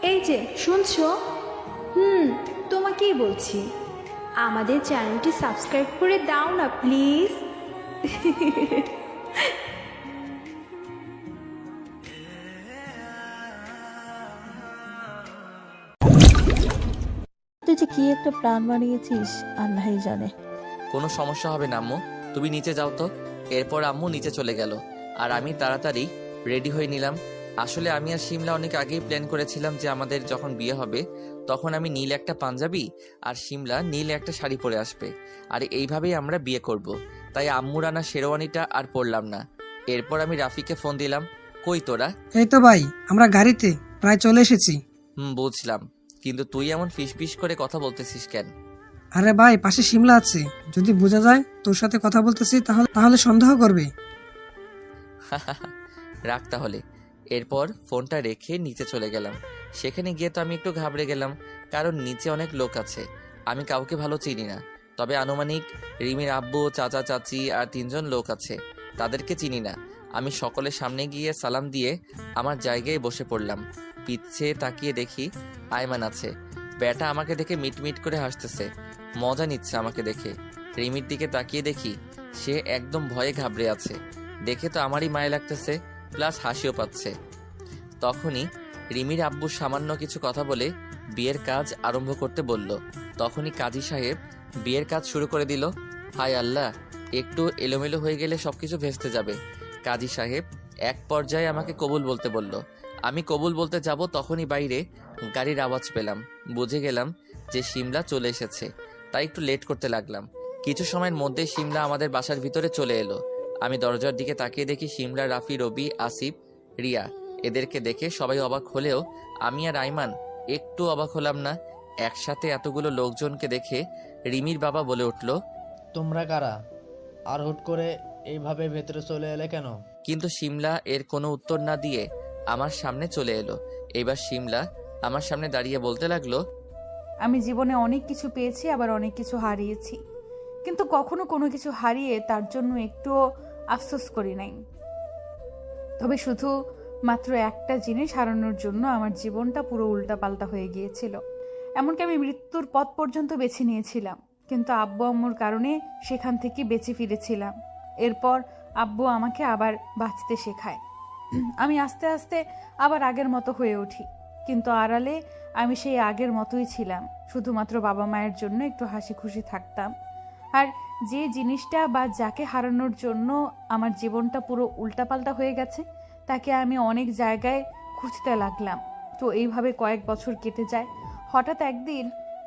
এই যে শুনছো? তোমাকেই বলছি, আমাদের চ্যানেলটি সাবস্ক্রাইব করে দাও না প্লিজ। তুই যে কি একটা প্ল্যান বানিয়েছিস আল্লাহই জানে। কোনো সমস্যা হবে না আম্মু, তুমি নিচে যাও তো। এরপর আম্মু নিচে চলে গেল আর আমি তাড়াতাড়ি রেডি হয়ে নিলাম। আসলে আমি আর শিমলা অনেক আগেই প্ল্যান করেছিলাম যে আমাদের যখন বিয়ে হবে তখন আমি নীল একটা পাঞ্জাবি আর শিমলা নীল একটা শাড়ি পরে আসবে, আর এইভাবেই আমরা বিয়ে করব। তাই আম্মুর আনা শেরওয়ানিটা আর পরলাম না। এরপর আমি রাফিকে ফোন দিলাম, কই তোরা? এই তো ভাই, আমরা গাড়িতে প্রায় চলে এসেছি। বুঝলাম, কিন্তু তুই এমন ফিস করে কথা বলতেছিস কেন? আরে ভাই, পাশে শিমলা আছে, যদি বোঝা যায় তোর সাথে কথা বলতেছি তাহলে তাহলে সন্দেহ করবে। রাখ তাহলে। এরপর ফোনটা রেখে নিচে চলে গেলাম। সেখানে গিয়ে তো আমি একটু ঘাবড়ে গেলাম, কারণ নিচে অনেক লোক আছে। আমি কাউকে ভালো চিনি না, তবে আনুমানিক রিমির আব্বু, চাচা, চাচি আর 3জন লোক আছে। তাদেরকে চিনি না। আমি সকলের সামনে গিয়ে সালাম দিয়ে আমার জায়গায় বসে পড়লাম। পিছে তাকিয়ে দেখি আয়মান আছে। ব্যাটা আমাকে দেখে মিটমিট করে হাসতেছে, মজা নিচ্ছে আমাকে দেখে। রিমির দিকে তাকিয়ে দেখি সে একদম ভয়ে ঘাবড়ে আছে। দেখে তো আমারই মায়া লাগতেছে, প্লাস হাসিও পাচ্ছে। তখনই রিমির আব্বু সামান্য কিছু কথা বলে বিয়ের কাজ আরম্ভ করতে বলল। তখনই কাজী সাহেব বিয়ের কাজ শুরু করে দিল। হায় আল্লাহ, একটু এলোমেলো হয়ে গেলে সবকিছু ভেস্তে যাবে। কাজী সাহেব এক পর্যায়ে আমাকে কবুল বলতে বলল। আমি কবুল বলতে যাব, তখনই বাইরে গাড়ির আওয়াজ পেলাম। বুঝে গেলাম যে শিমলা চলে এসেছে, তাই একটু লেট করতে লাগলাম। কিছু সময়ের মধ্যে শিমলা আমাদের বাসার ভিতরে চলে এলো। আমি দরজার দিকে তাকিয়ে দেখি শিমলা, রাফি, রবি, আসিফ, রিয়া। এদেরকে দেখে সবাই অবাক হলেও আমি আর আইমান একটু অবাক হলাম না। একসাথে এতগুলো লোকজনকে দেখে রিমির বাবা বলে উঠল, তোমরা কারা? আর হুট করে এইভাবে ভেতরে চলে এলে কেন? কিন্তু শিমলা এর কোনো উত্তর না দিয়ে আমার সামনে চলে এলো। এবার শিমলা আমার সামনে দাঁড়িয়ে বলতে লাগলো, আমি জীবনে অনেক কিছু পেয়েছি, আবার অনেক কিছু হারিয়েছি, কিন্তু কখনো কোনো কিছু হারিয়ে তার জন্য একটুও আফসোস করি নাই। তবে শুধু মাত্র একটা জিনিস হারানোর জন্য আমার জীবনটা পুরো উল্টাপাল্টা হয়ে গিয়েছিল। এমনকি আমি মৃত্যুর পথ পর্যন্ত বেছে নিয়েছিলাম, কিন্তু আব্বু আম্মুর কারণে সেখান থেকে বেঁচে ফিরেছিলাম। এরপর আব্বু আমাকে আবার বাঁচতে শেখায়। আমি আস্তে আস্তে আবার আগের মতো হয়ে উঠি, কিন্তু আড়ালে আমি সেই আগের মতোই ছিলাম। শুধুমাত্র বাবা মায়ের জন্য একটু হাসি খুশি থাকতাম। আর যে জিনিসটা বা যাকে হারানোর জন্য আমার জীবনটা পুরো উল্টাপাল্টা হয়ে গেছে, তাকে আমি অনেক জায়গায় খুঁজতে লাগলাম। তো এইভাবে কয়েক বছর কেটে যায়। হঠাৎ একদিন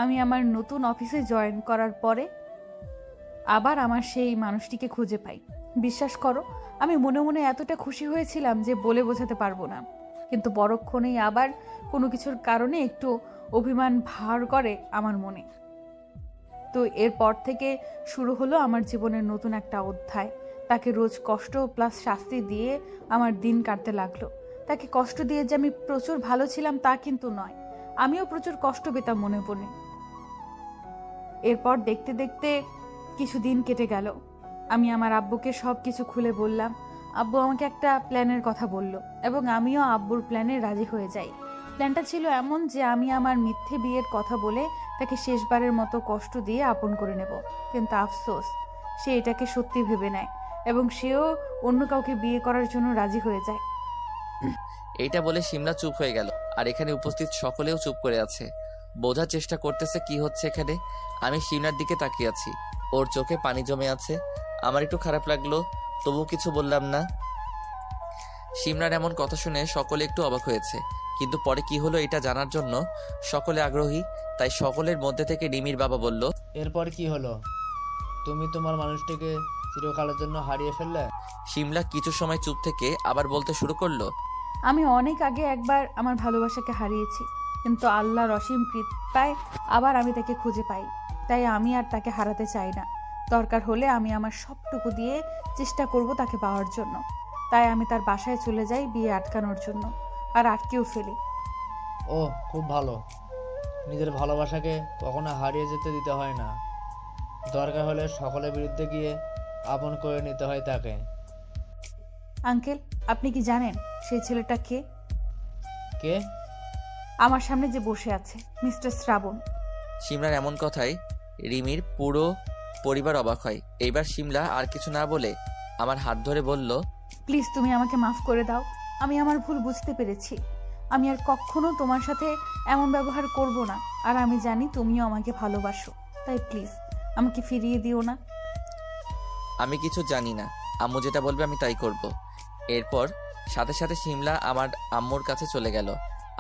আমি আমার নতুন অফিসে জয়েন করার পরে আবার আমার সেই মানুষটিকে খুঁজে পাই। বিশ্বাস করো, আমি মনে মনে এতটা খুশি হয়েছিলাম যে বলে বোঝাতে পারবো না। কিন্তু পরক্ষণেই আবার কোনো কিছুর কারণে একটু অভিমান ভার করে আমার মনে। তো এরপর থেকে শুরু হলো আমার জীবনের নতুন একটা অধ্যায়। তাকে রোজ কষ্ট প্লাস শাস্তি দিয়ে আমার দিন কাটতে লাগলো। তাকে কষ্ট দিয়ে যে আমি প্রচুর ভালো ছিলাম তা কিন্তু নয়, আমিও প্রচুর কষ্ট পেতাম মনে মনে। এরপর দেখতে দেখতে কিছু দিন কেটে গেল। আমি আমার আব্বুকে সব কিছু খুলে বললাম। আব্বু আমাকে একটা প্ল্যানের কথা বলল এবং আমিও আব্বুর প্ল্যানে রাজি হয়ে যাই। প্ল্যানটা ছিল এমন যে আমি আমার মিথ্যে বিয়ের কথা বলে তাকে শেষবারের মতো কষ্ট দিয়ে আপন করে নেব। কিন্তু আফসোস, সে এটাকে সত্যি ভেবে নেয় এবং সেও অন্য কাউকে বিয়ে করার জন্য রাজি হয়ে যায়। এইটা বলে শিমলা চুপ হয়ে গেল, আর এখানে উপস্থিত সকলেও চুপ করে আছে, বোঝার চেষ্টা করতেছে কি হচ্ছে এখানে। আমি শিমলার দিকে তাকিয়ে আছি, ওর চোখে পানি জমে আছে। আমার একটু খারাপ লাগলো, তবু কিছু বললাম না। শিমলার এমন কথা শুনে সকলে একটু অবাক হয়েছে, কিন্তু পরে কি হলো এটা জানার জন্য সকলে আগ্রহী। তাই সকলের মধ্যে থেকে রিমির বাবা বলল, এরপর কি হলো? তুমি তোমার মানুষটিকে চিরকালের জন্য হারিয়ে ফেললে? শিমলা কিছু সময় চুপ থেকে আবার বলতে শুরু করলো, আমি অনেক আগে একবার আমার ভালোবাসাকে হারিয়েছি, কিন্তু আল্লাহর অসীম কৃপায় আবার আমি তাকে খুঁজে পাই। তাই আমি আর তাকে হারাতে চাই না। দরকার হলে আমি আমার সবটুকু দিয়ে চেষ্টা করব তাকে পাওয়ার জন্য। তাই আমি তার বাসায় চলে যাই বিয়ে আটকানোর জন্য, আর আটকেও ফেলি। ও, খুব ভালো। নিজের ভালোবাসাকে কখনো হারিয়ে যেতে দিতে হয় না। দরকার হলে সকলের বিরুদ্ধে গিয়ে আপন করে নিতে হয় তাকে। আঙ্কেল, আপনি কি জানেন সেই ছেলেটা কে? কে? আমার সামনে যে বসে আছে মিস্টার শ্রাবণ। সিমলার এমন কথায় রিমির পুরো পরিবার অবাক হয়। এইবার সিমলা আর কিছু না বলে আমার হাত ধরে বলল, প্লিজ তুমি আমাকে মাফ করে দাও। আমি আমার ভুল বুঝতে পেরেছি। আমি আর কখনো তোমার সাথে এমন ব্যবহার করব না। আর আমি জানি তুমিও আমাকে ভালোবাসো, তাই প্লিজ আমাকে ফিরিয়ে দিও না। আমি কিছু জানি না, আম্মু যেটা বলবে আমি তাই করব। এরপর সাথে সাথে সিমলা আমার আম্মুর কাছে চলে গেল।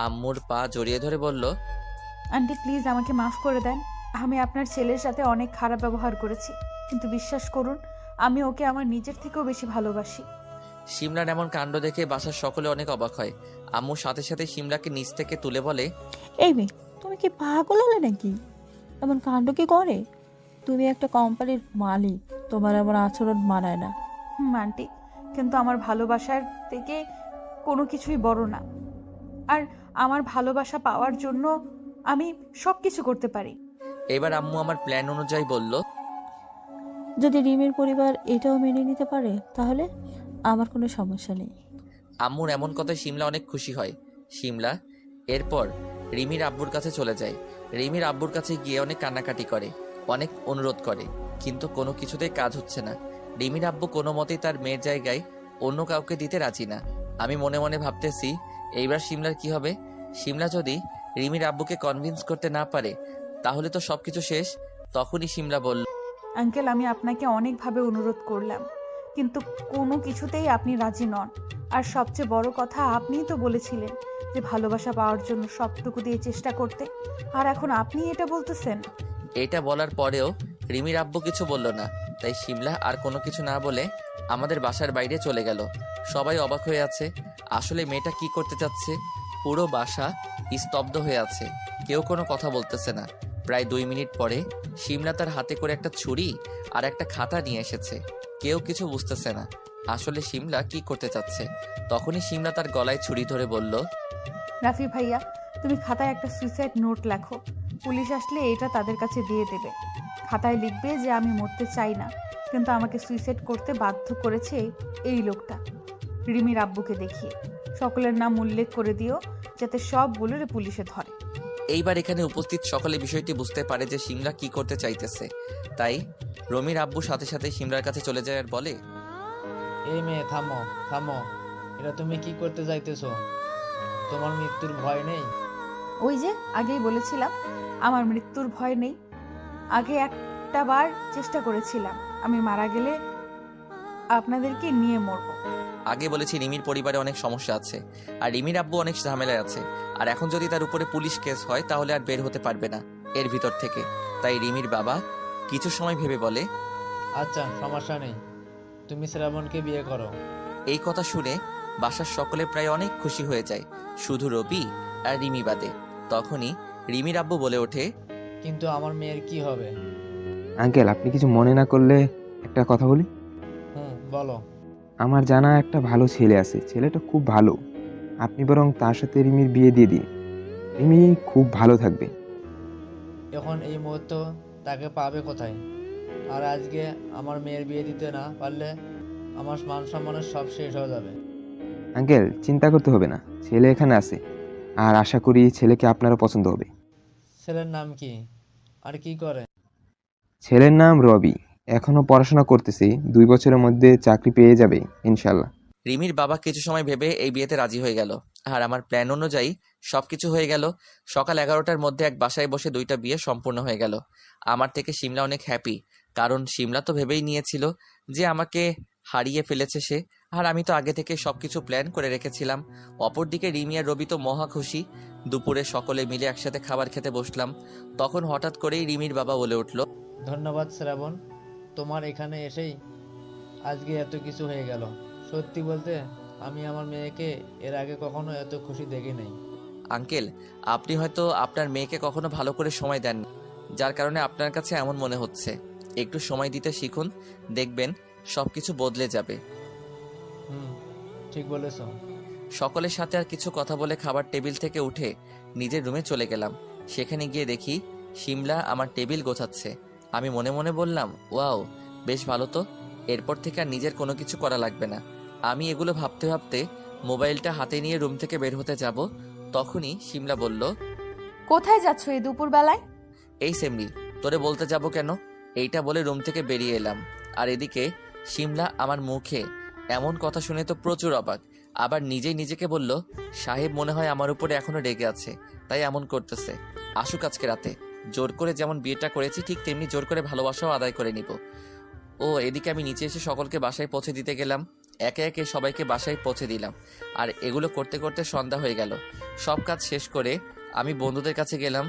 আম্মুর পা জড়িয়ে ধরে বলল, আন্টি প্লিজ আমাকে মাফ করে দেন। আমি আপনার ছেলের সাথে অনেক খারাপ ব্যবহার করেছি, কিন্তু বিশ্বাস করুন আমি ওকে আমার নিজের থেকেও বেশি ভালোবাসি। সিমলার এমন কাণ্ড দেখে বাসার সকলে অনেক অবাক হয়। আম্মু সাথে সাথে সিমলাকে নিচ থেকে তুলে বলে, এই মেয়ে, তুমি কি পাগল হলে নাকি? এমন কাণ্ড কি করে? তুমি একটা কোম্পানির মালিক, তোমার এমন আচরণ মানায় না। আন্টি, কিন্তু আমার ভালোবাসার থেকে কোনো কিছুই বড় না। আর আমার ভালোবাসা পাওয়ার জন্য আমি সব কিছু করতে পারি। এবার আম্মু আমার প্ল্যান অনুযায়ী বলল, যদি রিমির পরিবার এটাও মেনে নিতে পারে তাহলে আমার কোনো সমস্যা নেই। আম্মুর এমন কথায় সিমলা অনেক খুশি হয়। সিমলা এরপর রিমির আব্বুর কাছে চলে যায়। রিমির আব্বুর কাছে গিয়ে অনেক কান্নাকাটি করে, অনেক অনুরোধ করে, কিন্তু কোনো কিছুতেই কাজ হচ্ছে না। রিমির আব্বু কোনো মতেই তার মেয়ের জায়গায় অন্য কাউকে দিতে রাজি না। আমি মনে মনে ভাবতেছি এইবার সিমলার কি হবে। সিমলা যদি রিমির আব্বুকে কনভিন্স করতে না পারে তাহলে তো সবকিছু শেষ। তখনই সিমলা বলল, আঙ্কেল, আমি আপনাকে অনেকভাবে অনুরোধ করলাম, কিন্তু কোনো কিছুতেই আপনি রাজি নন। আর সবচেয়ে বড় কথা, আপনিই তো বলেছিলেন যে ভালোবাসা পাওয়ার জন্য সবটুকু দিয়ে চেষ্টা করতে। আর এখন আপনি এটা বলতেছেন। এটা বলার পরেও রিমির আব্বু কিছু বলল না। তাই সিমলা আর কোনো কিছু না বলে আমাদের বাসার বাইরে চলে গেল। সবাই অবাক হয়ে আছে, আসলে মেয়েটা কি করতে চাচ্ছে। পুরো বাসা স্তব্ধ হয়ে আছে, কেউ কোনো কথা বলতেছে না। প্রায় 2 মিনিট পরে সিমলা তার হাতে করে একটা ছুরি আর একটা খাতা নিয়ে এসেছে। কেউ কিছু বুঝতেছে না আসলে সিমলা কি করতে চাচ্ছে। তখনই সিমলা তার গলায় ছুরি ধরে বলল, রাফি ভাইয়া, তুমি খাতায় একটা সুইসাইড নোট লেখো। পুলিশ আসলে এটা তাদের কাছে দিয়ে দেবে। খাতায় লিখবে যে আমি মরতে চাই না, কিন্তু আমাকে সুইসাইড করতে বাধ্য করেছে এই লোকটা, রিমির আব্বুকে দেখিয়ে। সকলের নাম উল্লেখ করে দিও যাতে সবগুলোর পুলিশে ধরে। এইবার এখানে উপস্থিত সকলে বিষয়টি বুঝতে পারে যে সিমলা কি করতে চাইতেছে। তাই রমির আব্বু সাথে সাথে সিমলার কাছে চলে যায় আর বলে, এই মেয়ে থামো থামো, এটা তুমি কি করতে চাইতেছো? তোমার মৃত্যুর ভয় নেই? ওই যে আগেই বলেছিলাম আমার মৃত্যুর ভয় নেই। আগে একটা বার চেষ্টা করেছিলাম, আমি মারা গেলে আপনাদেরকে নিয়ে মরবো। আগে বলেছি রিমির পরিবারে অনেক সমস্যা আছে আর রিমির আব্বু অনেক ঝামেলায় আছে। আর এখন যদি তার উপরে পুলিশ কেস হয় তাহলে আর বের হতে পারবে না এর ভিতর থেকে। তাই রিমির বাবা কিছু সময় ভেবে বলে, আচ্ছা সমস্যা নেই, তুমি শ্রাবণকে বিয়ে করো। এই কথা শুনে বাসার সকলে প্রায় অনেক খুশি হয়ে যায়, শুধু রবি আর রিমি বাদে। তখনই রিমির আব্বু বলে ওঠে, কিন্তু আমার মেয়ের কি হবে? আঙ্কেল, আপনি কিছু মনে না করলে একটা কথা বলি। বলো। আমার জানা একটা ভালো ছেলে আছে, ছেলেটা খুব ভালো। আপনি বরং তার সাথে রিমির বিয়ে দিয়ে দিন, রিমি খুব ভালো থাকবে। এখন এই মুহূর্তে তাকে পাবে কোথায়? আর আজকে আমার মেয়ের বিয়ে দিতে না পারলে আমার মান সম্মানের সব শেষ হয়ে যাবে। আঙ্কেল, চিন্তা করতে হবে না, ছেলে এখানে আছে, আর আশা করি ছেলেকে আপনারও পছন্দ হবে। ছেলের নাম কি আর কি করে? ছেলের নাম রবি, এখনো পড়াশোনা করতেছি, 2 বছরের মধ্যে চাকরি পেয়ে যাবে ইনশাল্লাহ। রিমির বাবা কিছু সময় ভেবে এই বিয়েতে রাজি হয়ে গেল। আর আমার প্ল্যান অনুযায়ী সবকিছু হয়ে গেল। সকাল 11টার মধ্যে এক বাসায় বসে 2টা বিয়ে সম্পূর্ণ হয়ে গেল। আমার থেকে সিমলা অনেক হ্যাপি, কারণ সিমলা তো ভেবেই নিয়েছিল যে আমাকে হারিয়ে ফেলেছে সে। আর আমি তো আগে থেকে সবকিছু প্ল্যান করে রেখেছিলাম। অপরদিকে রিমি আর রবি তো মহা খুশি। দুপুরে সকলে মিলে একসাথে খাবার খেতে বসলাম। তখন হঠাৎ করেই রিমির বাবা বলে উঠল, ধন্যবাদ শ্রাবণ, তোমার এখানে এসেই আজকে এত কিছু হয়ে গেল। সত্যি বলতে আমি আমার মেয়েকে এর আগে কখনো এত খুশি দেখি নাই। আঙ্কেল, আপনি হয়তো আপনার মেয়েকে কখনো ভালো করে সময় দেন, যার কারণে আপনার কাছে এমন মনে হচ্ছে। একটু সময় দিতে শিখুন, দেখবেন সবকিছু বদলে যাবে। ঠিক বলেছ। সকলের সাথে আর কিছু কথা বলে খাবার টেবিল থেকে উঠে নিজের রুমে চলে গেলাম। সেখানে গিয়ে দেখি সিমলা আমার টেবিল গোছাচ্ছে। আমি মনে মনে বললাম, ওয়াও, বেশ ভালো তো, এরপর থেকে আর নিজের কোনো কিছু করা লাগবে না। আমি এগুলো ভাবতে ভাবতে মোবাইলটা হাতে নিয়ে রুম থেকে বের হতে যাব, তখনই শিমলা বলল, কোথায় যাচ্ছ এই দুপুরবেলায়? এই সেমরি, তোরে বলতে যাব কেন? এইটা বলে রুম থেকে বেরিয়ে এলাম। আর এদিকে শিমলা আমার মুখে এমন কথা শুনে তো প্রচুর অবাক। আবার নিজেই নিজেকে বলল, সাহেব মনে হয় আমার উপরে এখনো রেগে আছে, তাই এমন করতেছে। আসুক আজকে রাতে, জোর করে যেমন বিয়েটা করেছি ঠিক তেমনি জোর করে ভালোবাসাও আদায় করে নিব। ও এদিকে আমি নিচে এসে সকলকে বাসায় পৌঁছে দিতে গেলাম। একে একে সবাইকে বাসায় পৌঁছে দিলাম। আর এগুলো করতে করতে সন্ধ্যা হয়ে গেল। সব কাজ শেষ করে আমি বন্ধুদের কাছে গেলাম।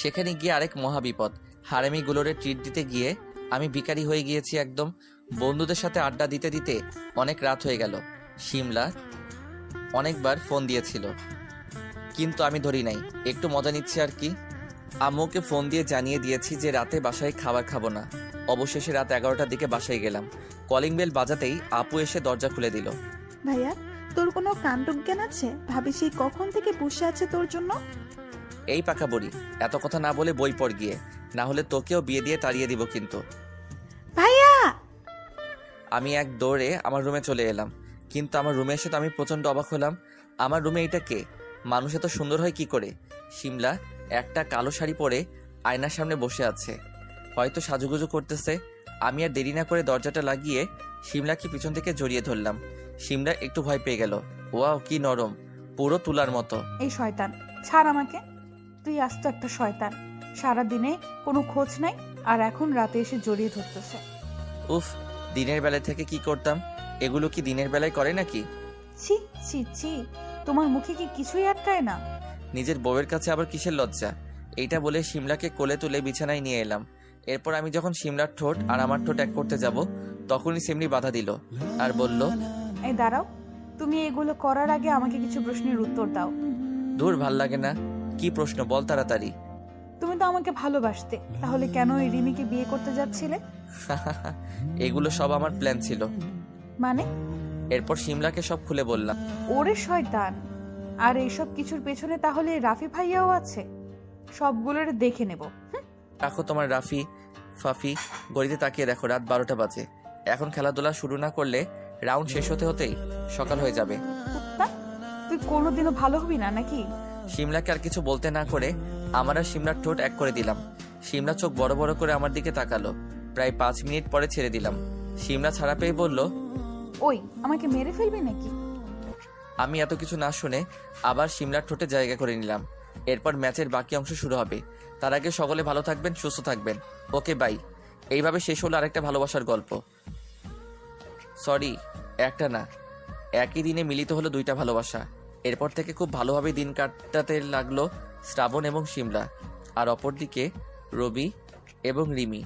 সেখানে গিয়ে আরেক মহাবিপদ। হারামিগুলোরে ট্রিট দিতে গিয়ে আমি ভিখারি হয়ে গিয়েছি একদম। বন্ধুদের সাথে আড্ডা দিতে দিতে অনেক রাত হয়ে গেল। শিমলা অনেকবার ফোন দিয়েছিল, কিন্তু আমি ধরি নাই, একটু মজা নিচ্ছি আর কি। আম্মুকে ফোন দিয়ে জানিয়ে দিয়েছি যে রাতে বাসায় খাবার খাবো না। অবশেষে রাত 11টার দিকে বাসায় গেলাম। কলিং বেল বাজাতেই আপু এসে দরজা খুলে দিল। ভাইয়া, তোর কোনো কাণ্ডজ্ঞান আছে? ভাবি সেই কখন থেকে বসে আছে তোর জন্য। এই পাকা বড়ি, এত কথা না বলে বই পড় গিয়ে, না হলে তোকেও বিয়ে দিয়ে তাড়িয়ে দিব কিন্তু। ভাইয়া! আমি এক দৌড়ে আমার রুমে চলে এলাম। কিন্তু আমার রুমে এসে তো আমি প্রচণ্ড অবাক হলাম। আমার রুমে এটা কে? মানুষ এত সুন্দর হয় কি করে? শিমলা একটা কালো শাড়ি পরে আয়নার সামনে বসে আছে, হয়তো সাজুগুজু করতেছে। আমি আর দেরি না করে দরজাটা লাগিয়ে শিমলাকে পিছন থেকে জড়িয়ে ধরলাম। শিমলা একটু ভয় পেয়ে গেল। ওয়াও, কি নরম, পুরো তুলার মতো। এই শয়তান, ছাড় আমাকে। তুই আস্ত একটা শয়তান। সারাদিনে কোনো খোঁজ নাই, আর এখন রাতে এসে জড়িয়ে ধরতেছে। উফ, দিনের বেলায় থেকে কি করতাম? এগুলো কি দিনের বেলায় করে নাকি? ছি ছি ছি, তোমার মুখে কি কিছুই আটকায় না? নিজের বউয়ের কাছে আবার কিসের লজ্জা? এইটা বলে শিমলাকে কোলে তুলে বিছানায় নিয়ে এলাম। এরপর আমি যখন শিমলার ঠোঁট আর আমার ঠোঁট এক করতে যাব, তখনই সেমনি বাধা দিল আর বলল, এই দাঁড়াও, তুমি এগুলো করার আগে আমাকে কিছু প্রশ্নের উত্তর দাও। দূর, ভাল লাগে না। কি প্রশ্ন বল তাড়াতাড়ি। তুমি তো আমাকে ভালোবাসতে, তাহলে কেন এই রিমিকে বিয়ে করতে যাচ্ছিলে? এগুলো সব আমার প্ল্যান ছিল। মানে? এরপর শিমলাকে সব খুলে বললাম। ওরে শয়তান, আর এইসব কিছুর পেছনে তাহলে রাফি ভাইয়াও আছে? সবগুলোর দেখে নেব। রাখো তোমার রাফি ফাফি, গড়িতে তাকিয়ে দেখো, রাত 12টা বাজে। এখন খেলাধুলা শুরু না করলে রাউন্ড শেষ হতে হতেই সকাল হয়ে যাবে। কুত্তা, তুই কোনোদিনও ভালো হবি না নাকি? শিমলাকে আর কিছু বলতে না করে আমার আর শিমলার ঠোঁট এক করে দিলাম। শিমলা চোখ বড় বড় করে আমার দিকে তাকালো। প্রায় 5 মিনিট পরে ছেড়ে দিলাম। শিমলা ছাড়া পেয়ে বলল, ওই, আমাকে মেরে ফেলবি নাকি? আমি এত কিছু না শুনে আবার শিমলার ঠোঁটে জায়গা করে নিলাম। এরপর ম্যাচের বাকি অংশ শুরু হবে। তার আগে সকলে ভালো থাকবেন, সুস্থ থাকবেন। ওকে, বাই। এইভাবে শেষ হলো আরেকটা ভালোবাসার গল্প। সরি, একটা না, একই দিনে মিলিত হলো 2টা ভালোবাসা। এরপর থেকে খুব ভালোভাবে দিন কাটাতে লাগলো শ্রাবণ এবং শিমলা, আর অপরদিকে রবি এবং রিমি।